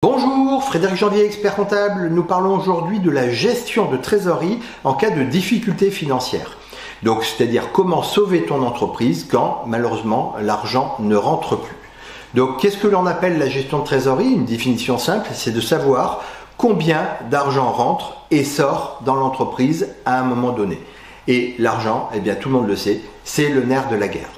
Bonjour, Frédéric Janvier, expert comptable. Nous parlons aujourd'hui de la gestion de trésorerie en cas de difficultés financières. Donc, c'est-à-dire comment sauver ton entreprise quand, malheureusement, l'argent ne rentre plus. Donc, qu'est-ce que l'on appelle la gestion de trésorerie? Une définition simple, c'est de savoir combien d'argent rentre et sort dans l'entreprise à un moment donné. Et l'argent, eh bien, tout le monde le sait, c'est le nerf de la guerre.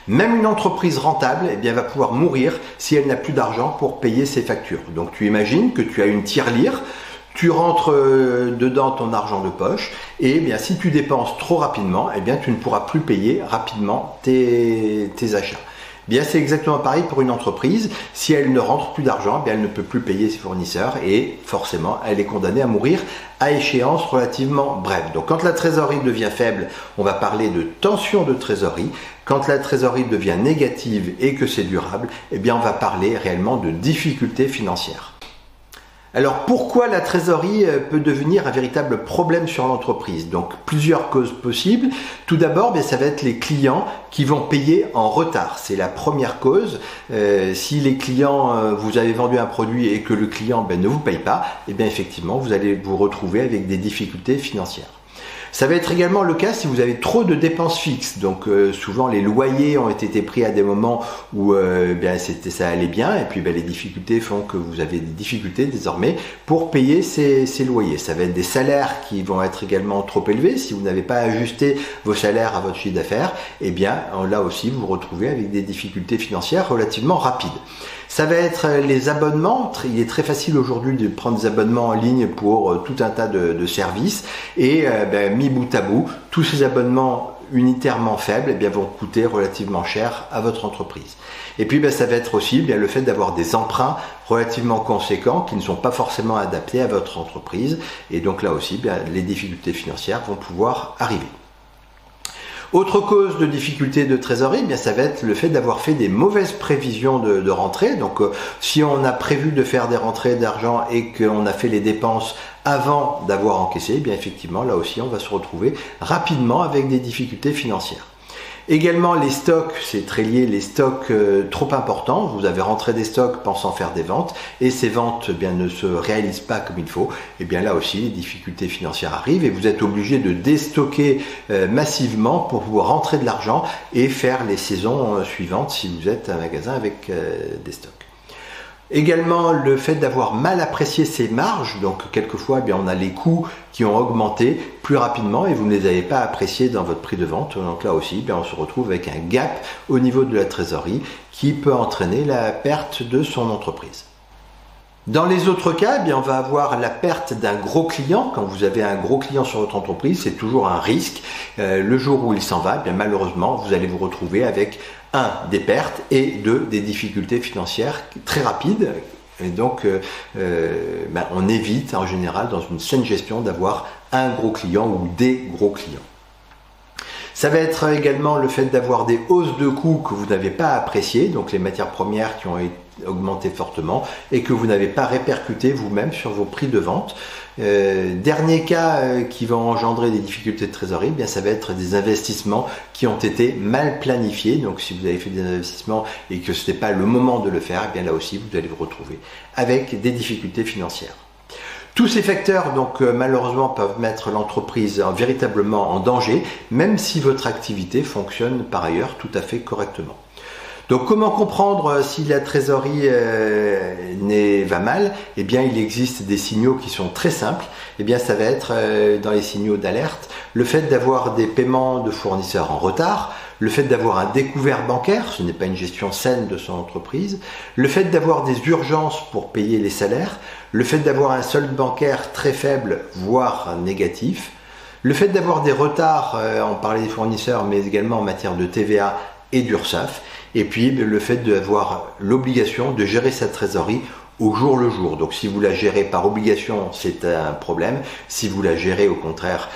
Même une entreprise rentable va pouvoir mourir si elle n'a plus d'argent pour payer ses factures. Donc tu imagines que tu as une tirelire, tu rentres dedans ton argent de poche et si tu dépenses trop rapidement, tu ne pourras plus payer rapidement tes achats. C'est exactement pareil pour une entreprise. Si elle ne rentre plus d'argent, elle ne peut plus payer ses fournisseurs et forcément, elle est condamnée à mourir à échéance relativement brève. Donc, quand la trésorerie devient faible, on va parler de tension de trésorerie. Quand la trésorerie devient négative et que c'est durable, on va parler réellement de difficultés financières. Alors pourquoi la trésorerie peut devenir un véritable problème sur l'entreprise? Donc plusieurs causes possibles. Tout d'abord, ça va être les clients qui vont payer en retard. C'est la première cause. Si les clients, vous avez vendu un produit et que le client ne vous paye pas, effectivement, vous allez vous retrouver avec des difficultés financières. Ça va être également le cas si vous avez trop de dépenses fixes. Donc souvent les loyers ont été pris à des moments où ça allait bien et puis les difficultés font que vous avez des difficultés désormais pour payer ces loyers. Ça va être des salaires qui vont être également trop élevés. Si vous n'avez pas ajusté vos salaires à votre chiffre d'affaires, là aussi vous vous retrouvez avec des difficultés financières relativement rapides. Ça va être les abonnements. Il est très facile aujourd'hui de prendre des abonnements en ligne pour tout un tas de services et mis bout à bout, tous ces abonnements unitairement faibles vont coûter relativement cher à votre entreprise. Et puis ça va être aussi le fait d'avoir des emprunts relativement conséquents qui ne sont pas forcément adaptés à votre entreprise et donc là aussi les difficultés financières vont pouvoir arriver. Autre cause de difficulté de trésorerie, ça va être le fait d'avoir fait des mauvaises prévisions de rentrée. Donc, si on a prévu de faire des rentrées d'argent et qu'on a fait les dépenses avant d'avoir encaissé, effectivement, là aussi, on va se retrouver rapidement avec des difficultés financières. Également, les stocks, c'est très lié, les stocks trop importants. Vous avez rentré des stocks pensant faire des ventes et ces ventes ne se réalisent pas comme il faut. Là aussi, les difficultés financières arrivent et vous êtes obligé de déstocker massivement pour pouvoir rentrer de l'argent et faire les saisons suivantes si vous êtes un magasin avec des stocks. Également, le fait d'avoir mal apprécié ses marges, donc quelquefois on a les coûts qui ont augmenté plus rapidement et vous ne les avez pas appréciés dans votre prix de vente. Donc là aussi, on se retrouve avec un gap au niveau de la trésorerie qui peut entraîner la perte de son entreprise. Dans les autres cas, on va avoir la perte d'un gros client. Quand vous avez un gros client sur votre entreprise, c'est toujours un risque. Le jour où il s'en va, malheureusement, vous allez vous retrouver avec des pertes et des difficultés financières très rapides. Et donc, on évite en général dans une saine gestion d'avoir un gros client ou des gros clients. Ça va être également le fait d'avoir des hausses de coûts que vous n'avez pas appréciées, donc les matières premières qui ont augmenté fortement et que vous n'avez pas répercuté vous-même sur vos prix de vente. Dernier cas qui va engendrer des difficultés de trésorerie, ça va être des investissements qui ont été mal planifiés. Donc si vous avez fait des investissements et que ce n'était pas le moment de le faire, là aussi vous allez vous retrouver avec des difficultés financières. Tous ces facteurs, malheureusement, peuvent mettre l'entreprise véritablement en danger, même si votre activité fonctionne par ailleurs tout à fait correctement. Donc, comment comprendre si la trésorerie va mal? Il existe des signaux qui sont très simples. Ça va être dans les signaux d'alerte, le fait d'avoir des paiements de fournisseurs en retard, le fait d'avoir un découvert bancaire, ce n'est pas une gestion saine de son entreprise, le fait d'avoir des urgences pour payer les salaires, le fait d'avoir un solde bancaire très faible, voire négatif, le fait d'avoir des retards, on parlait des fournisseurs, mais également en matière de TVA et d'URSSAF, et puis le fait d'avoir l'obligation de gérer sa trésorerie au jour le jour. Donc si vous la gérez par obligation, c'est un problème. Si vous la gérez au contraire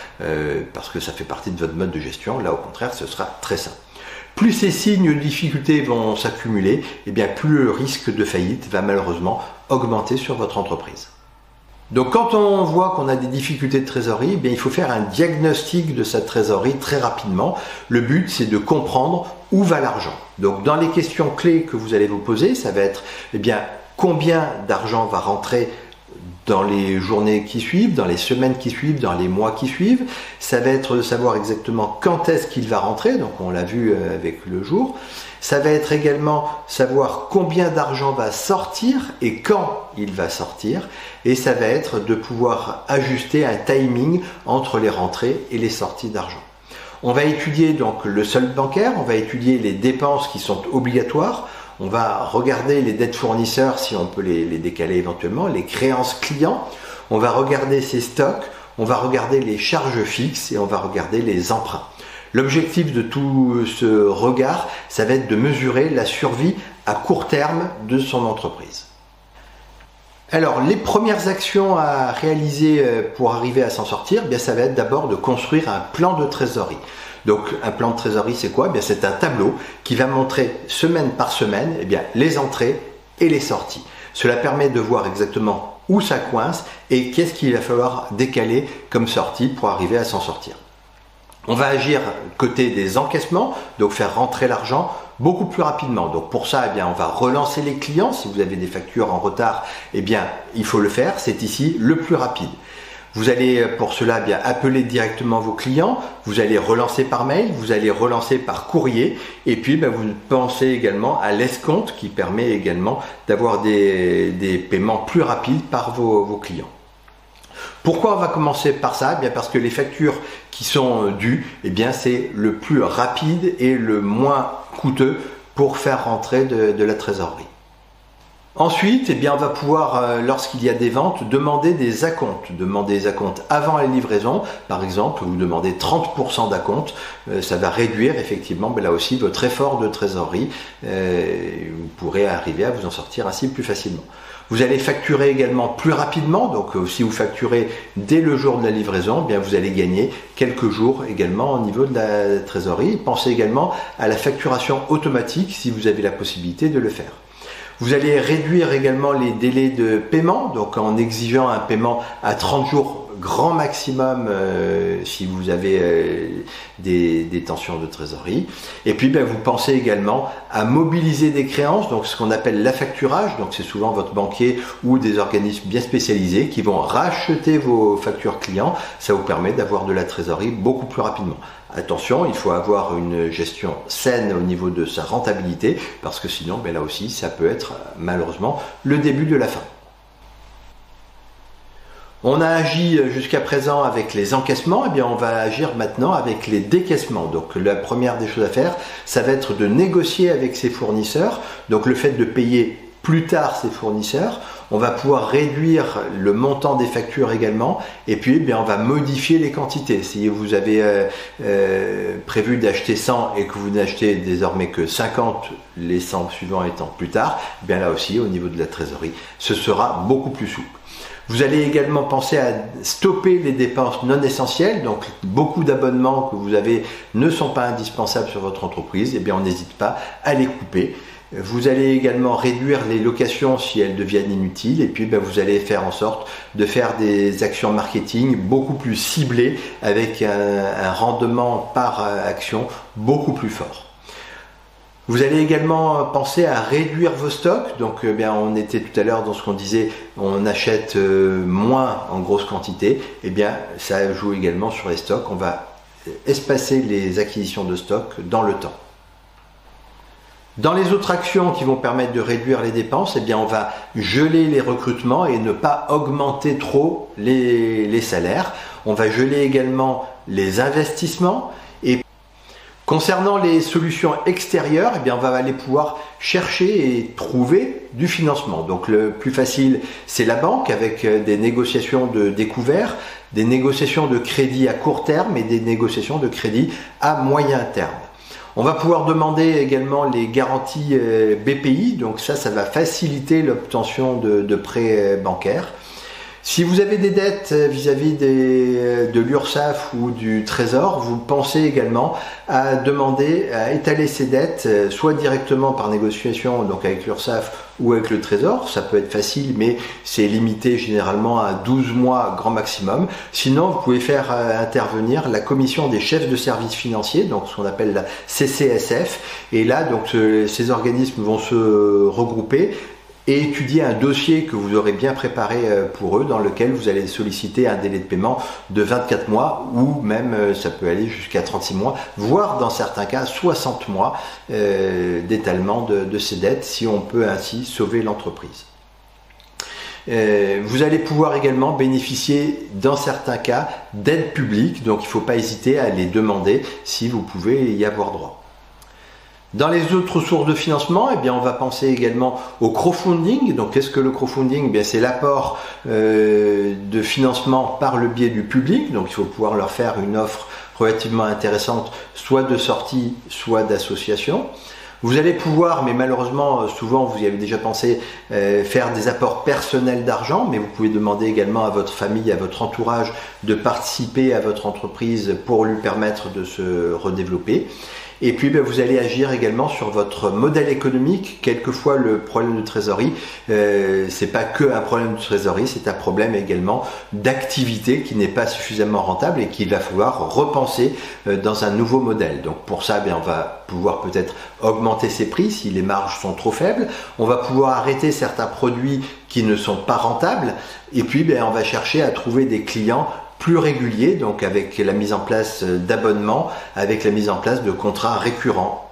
parce que ça fait partie de votre mode de gestion, là au contraire ce sera très simple. Plus ces signes de difficulté vont s'accumuler, plus le risque de faillite va malheureusement augmenter sur votre entreprise. Donc quand on voit qu'on a des difficultés de trésorerie, il faut faire un diagnostic de sa trésorerie très rapidement. Le but, c'est de comprendre où va l'argent. Donc dans les questions clés que vous allez vous poser, ça va être combien d'argent va rentrer dans les journées qui suivent, dans les semaines qui suivent, dans les mois qui suivent. Ça va être de savoir exactement quand est-ce qu'il va rentrer, donc on l'a vu avec le jour. Ça va être également savoir combien d'argent va sortir et quand il va sortir. Et ça va être de pouvoir ajuster un timing entre les rentrées et les sorties d'argent. On va étudier donc le solde bancaire, on va étudier les dépenses qui sont obligatoires. On va regarder les dettes fournisseurs si on peut les décaler éventuellement, les créances clients, on va regarder ses stocks, on va regarder les charges fixes et on va regarder les emprunts. L'objectif de tout ce regard, ça va être de mesurer la survie à court terme de son entreprise. Alors, les premières actions à réaliser pour arriver à s'en sortir, bien, ça va être d'abord de construire un plan de trésorerie. Donc un plan de trésorerie, c'est quoi? Bien, c'est un tableau qui va montrer semaine par semaine bien, les entrées et les sorties. Cela permet de voir exactement où ça coince et qu'est-ce qu'il va falloir décaler comme sortie pour arriver à s'en sortir. On va agir côté des encaissements, donc faire rentrer l'argent beaucoup plus rapidement. Donc pour ça, eh bien, on va relancer les clients. Si vous avez des factures en retard, eh bien, il faut le faire. C'est ici le plus rapide. Vous allez pour cela bien appeler directement vos clients, vous allez relancer par mail, vous allez relancer par courrier et puis vous pensez également à l'escompte qui permet également d'avoir des paiements plus rapides par vos clients. Pourquoi on va commencer par ça? Bien parce que les factures qui sont dues, eh bien c'est le plus rapide et le moins coûteux pour faire rentrer de la trésorerie. Ensuite, eh bien, on va pouvoir, lorsqu'il y a des ventes, demander des acomptes. Demander des acomptes avant la livraison, par exemple, vous demandez 30% d'acompte, ça va réduire effectivement là aussi votre effort de trésorerie. Vous pourrez arriver à vous en sortir ainsi plus facilement. Vous allez facturer également plus rapidement, donc si vous facturez dès le jour de la livraison, eh bien vous allez gagner quelques jours également au niveau de la trésorerie. Pensez également à la facturation automatique si vous avez la possibilité de le faire. Vous allez réduire également les délais de paiement, donc en exigeant un paiement à 30 jours grand maximum si vous avez des tensions de trésorerie. Et puis vous pensez également à mobiliser des créances, donc ce qu'on appelle l'affacturage, donc c'est souvent votre banquier ou des organismes bien spécialisés qui vont racheter vos factures clients. Ça vous permet d'avoir de la trésorerie beaucoup plus rapidement. Attention, il faut avoir une gestion saine au niveau de sa rentabilité parce que sinon, là aussi, ça peut être malheureusement le début de la fin. On a agi jusqu'à présent avec les encaissements, et bien on va agir maintenant avec les décaissements. Donc la première des choses à faire, ça va être de négocier avec ses fournisseurs. Donc le fait de payer plus tard ses fournisseurs, on va pouvoir réduire le montant des factures également et puis on va modifier les quantités. Si vous avez prévu d'acheter 100 et que vous n'achetez désormais que 50, les 100 suivants étant plus tard, bien là aussi au niveau de la trésorerie, ce sera beaucoup plus souple. Vous allez également penser à stopper les dépenses non essentielles, donc beaucoup d'abonnements que vous avez ne sont pas indispensables sur votre entreprise, et bien on n'hésite pas à les couper. Vous allez également réduire les locations si elles deviennent inutiles et puis vous allez faire en sorte de faire des actions marketing beaucoup plus ciblées avec un rendement par action beaucoup plus fort. Vous allez également penser à réduire vos stocks. Donc on était tout à l'heure dans ce qu'on disait, on achète moins en grosse quantité. Et bien ça joue également sur les stocks. On va espacer les acquisitions de stocks dans le temps. Dans les autres actions qui vont permettre de réduire les dépenses, on va geler les recrutements et ne pas augmenter trop les salaires. On va geler également les investissements. Et concernant les solutions extérieures, on va aller pouvoir chercher et trouver du financement. Donc le plus facile, c'est la banque avec des négociations de découvert, des négociations de crédit à court terme et des négociations de crédit à moyen terme. On va pouvoir demander également les garanties BPI, donc ça va faciliter l'obtention de prêts bancaires. Si vous avez des dettes vis-à-vis de l'URSSAF ou du Trésor, vous pensez également à demander à étaler ces dettes, soit directement par négociation donc avec l'URSSAF ou avec le Trésor. Ça peut être facile, mais c'est limité généralement à 12 mois grand maximum. Sinon, vous pouvez faire intervenir la commission des chefs de services financiers, donc ce qu'on appelle la CCSF. Et là, donc ces organismes vont se regrouper, et étudier un dossier que vous aurez bien préparé pour eux, dans lequel vous allez solliciter un délai de paiement de 24 mois ou même ça peut aller jusqu'à 36 mois, voire dans certains cas 60 mois d'étalement de ces dettes, si on peut ainsi sauver l'entreprise. Vous allez pouvoir également bénéficier dans certains cas d'aides publiques, donc il ne faut pas hésiter à les demander si vous pouvez y avoir droit. Dans les autres sources de financement, eh bien, on va penser également au crowdfunding. Donc, qu'est-ce que le crowdfunding? Eh bien, c'est l'apport de financement par le biais du public. Donc, il faut pouvoir leur faire une offre relativement intéressante, soit de sortie, soit d'association. Vous allez pouvoir, mais malheureusement, souvent, vous y avez déjà pensé, faire des apports personnels d'argent, mais vous pouvez demander également à votre famille, à votre entourage de participer à votre entreprise pour lui permettre de se redévelopper. Et puis vous allez agir également sur votre modèle économique. Quelquefois le problème de trésorerie, c'est pas que un problème de trésorerie, c'est un problème également d'activité qui n'est pas suffisamment rentable et qu'il va falloir repenser dans un nouveau modèle. Donc pour ça, on va pouvoir peut-être augmenter ses prix si les marges sont trop faibles. On va pouvoir arrêter certains produits qui ne sont pas rentables. Et puis on va chercher à trouver des clients plus régulier, donc avec la mise en place d'abonnements, avec la mise en place de contrats récurrents.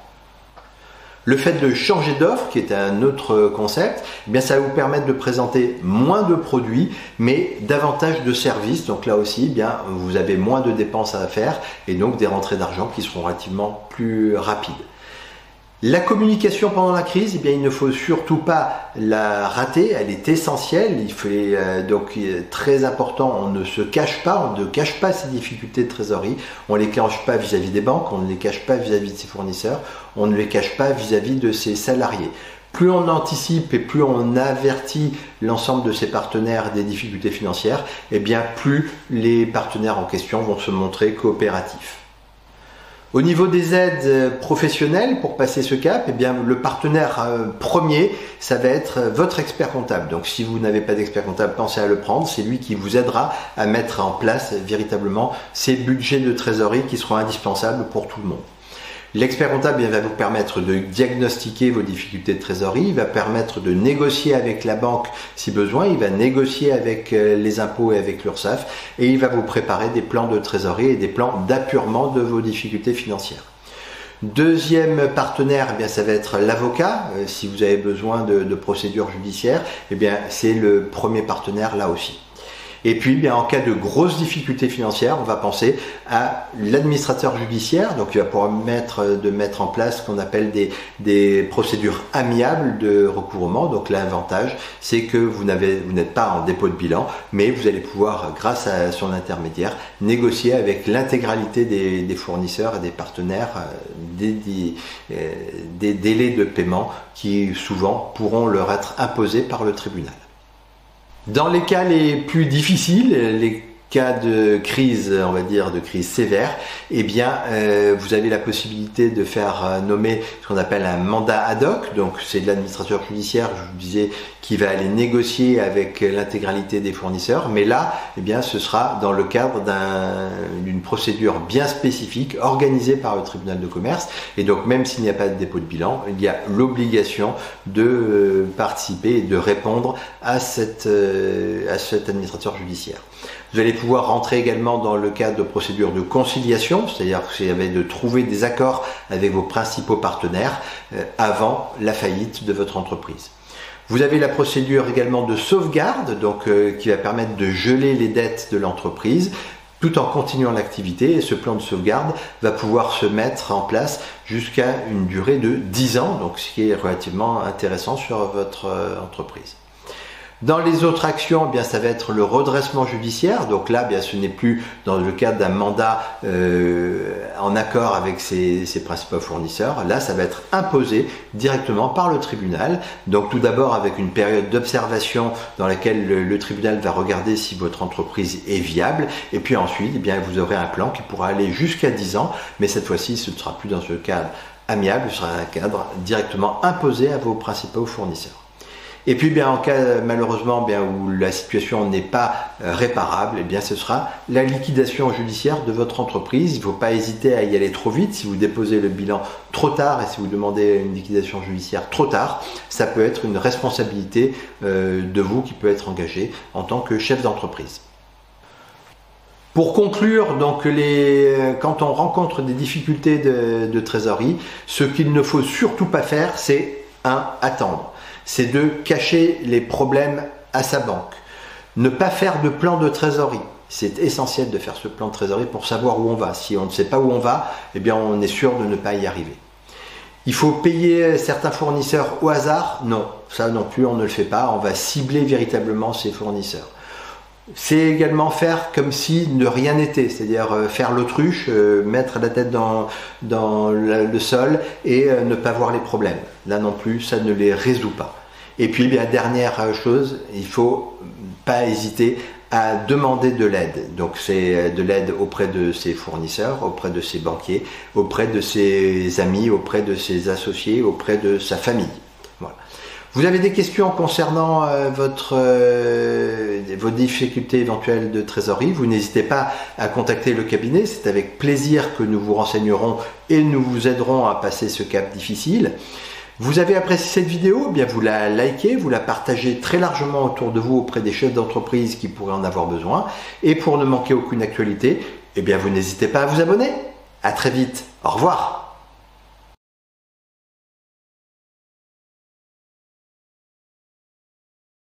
Le fait de changer d'offre, qui est un autre concept, ça va vous permettre de présenter moins de produits, mais davantage de services. Donc là aussi, vous avez moins de dépenses à faire et donc des rentrées d'argent qui seront relativement plus rapides. La communication pendant la crise, il ne faut surtout pas la rater, elle est essentielle, il faut donc très important, on ne se cache pas, on ne cache pas ses difficultés de trésorerie, on ne les cache pas vis-à-vis des banques, on ne les cache pas vis-à-vis de ses fournisseurs, on ne les cache pas vis-à-vis de ses salariés. Plus on anticipe et plus on avertit l'ensemble de ses partenaires des difficultés financières, plus les partenaires en question vont se montrer coopératifs. Au niveau des aides professionnelles, pour passer ce cap, le partenaire premier, ça va être votre expert comptable. Donc si vous n'avez pas d'expert comptable, pensez à le prendre. C'est lui qui vous aidera à mettre en place véritablement ces budgets de trésorerie qui seront indispensables pour tout le monde. L'expert comptable va vous permettre de diagnostiquer vos difficultés de trésorerie, il va permettre de négocier avec la banque si besoin, il va négocier avec les impôts et avec l'URSSAF et il va vous préparer des plans de trésorerie et des plans d'appurement de vos difficultés financières. Deuxième partenaire, ça va être l'avocat. Si vous avez besoin de procédures judiciaires, c'est le premier partenaire là aussi. Et puis, en cas de grosses difficultés financières, on va penser à l'administrateur judiciaire. Donc, il va pouvoir mettre en place ce qu'on appelle des procédures amiables de recouvrement. Donc, l'avantage, c'est que vous n'êtes pas en dépôt de bilan, mais vous allez pouvoir, grâce à son intermédiaire, négocier avec l'intégralité des fournisseurs et des partenaires des délais de paiement qui, souvent, pourront leur être imposés par le tribunal. Dans les cas les plus difficiles, les cas de crise, on va dire de crise sévère, vous avez la possibilité de faire nommer ce qu'on appelle un mandat ad hoc. Donc c'est de l'administrateur judiciaire, je vous disais, qui va aller négocier avec l'intégralité des fournisseurs. Mais là, ce sera dans le cadre d'une procédure bien spécifique organisée par le tribunal de commerce. Et donc même s'il n'y a pas de dépôt de bilan, il y a l'obligation de participer et de répondre à cet administrateur judiciaire. Vous allez pouvoir rentrer également dans le cadre de procédures de conciliation, c'est-à-dire que c'est de trouver des accords avec vos principaux partenaires avant la faillite de votre entreprise. Vous avez la procédure également de sauvegarde, donc qui va permettre de geler les dettes de l'entreprise tout en continuant l'activité, et ce plan de sauvegarde va pouvoir se mettre en place jusqu'à une durée de 10 ans, donc ce qui est relativement intéressant sur votre entreprise. Dans les autres actions, ça va être le redressement judiciaire. Donc là, ce n'est plus dans le cadre d'un mandat en accord avec ses principaux fournisseurs. Là, ça va être imposé directement par le tribunal. Donc tout d'abord avec une période d'observation dans laquelle le tribunal va regarder si votre entreprise est viable. Et puis ensuite, vous aurez un plan qui pourra aller jusqu'à 10 ans. Mais cette fois-ci, ce ne sera plus dans ce cadre amiable, ce sera un cadre directement imposé à vos principaux fournisseurs. Et puis bien en cas malheureusement bien où la situation n'est pas réparable, eh bien ce sera la liquidation judiciaire de votre entreprise. Il ne faut pas hésiter à y aller trop vite. Si vous déposez le bilan trop tard et si vous demandez une liquidation judiciaire trop tard, ça peut être une responsabilité de vous qui peut être engagée en tant que chef d'entreprise. Pour conclure, donc quand on rencontre des difficultés de trésorerie, ce qu'il ne faut surtout pas faire, c'est attendre. C'est de cacher les problèmes à sa banque. Ne pas faire de plan de trésorerie. C'est essentiel de faire ce plan de trésorerie pour savoir où on va. Si on ne sait pas où on va, eh bien on est sûr de ne pas y arriver. Il faut payer certains fournisseurs au hasard? Non, ça non plus on ne le fait pas. On va cibler véritablement ces fournisseurs. C'est également faire comme si de rien n'était, c'est-à-dire faire l'autruche, mettre la tête dans le sol et ne pas voir les problèmes. Là non plus, ça ne les résout pas. Et puis, bien, dernière chose, il ne faut pas hésiter à demander de l'aide. Donc c'est de l'aide auprès de ses fournisseurs, auprès de ses banquiers, auprès de ses amis, auprès de ses associés, auprès de sa famille. Voilà. Vous avez des questions concernant vos difficultés éventuelles de trésorerie, vous n'hésitez pas à contacter le cabinet, c'est avec plaisir que nous vous renseignerons et nous vous aiderons à passer ce cap difficile. Vous avez apprécié cette vidéo, eh bien vous la likez, vous la partagez très largement autour de vous auprès des chefs d'entreprise qui pourraient en avoir besoin. Et pour ne manquer aucune actualité, eh bien vous n'hésitez pas à vous abonner. À très vite, au revoir.